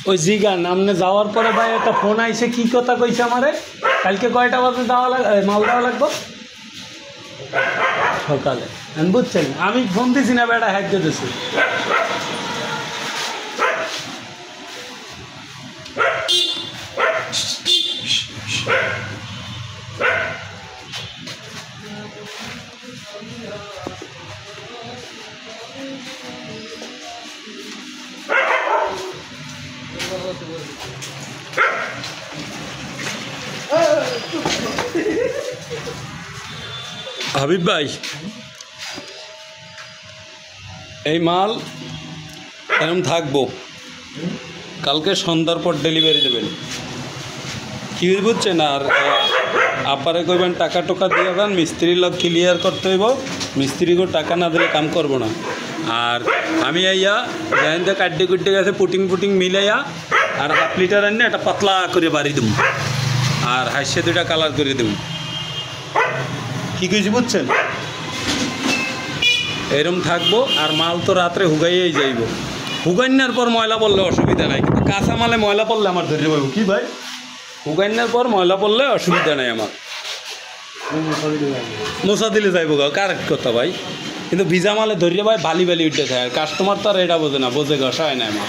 ওই জিগান আমনে যাওয়ার পরে ভাই একটা ফোন আইছে, কি কথা কইছে আমারে, কালকে কয়টা বাজে মাল দেওয়া লাগবো? সকালে। বুঝছেন, আমি ফোন দিছি না, বেটা হ্যাক দিতেছি। হাবিব ভাই, এই মাল এরকম থাকবো, কালকে সন্ধ্যার পর ডেলিভারি দেবেন, কি বুঝছেন? আর আপারে কইবেন টাকা টোকা দিয়ে দেন, মিস্ত্রির লোক ক্লিয়ার করতে হইব, মিস্ত্রিকে টাকা না দিলে কাম করবো না। আর আমি আইয়া জায়গাতে কাড্ডি কুড্ডি গেছে পুটিং মিলাইয়া আর 1/2 লিটার আনি একটা পাতলা করে বাড়ি দেবো, আর হাসে 2টা কালার করে দেবো। কি কইছি বুঝছেন? এরম থাকবো। আর মাল তো রাত্রে হুগাইয়েই যাইব, হুগাইনার পর ময়লা পড়লে অসুবিধা নাই, কিন্তু কাঁচা মালে ময়লা পড়লে আমার ধরে যাবো। কি ভাই, হুগাইনার পর ময়লা পড়লে অসুবিধা নাই আমার, মশা দিলে যাইব গা, কারেক্ট কথা ভাই। কিন্তু ভিজা মালে ধরিয়ে ভাই বালি উঠতে থাকে, কাস্টমার তো আর এটা বোঝে না, বোঝে ঘষা হয় না আমার।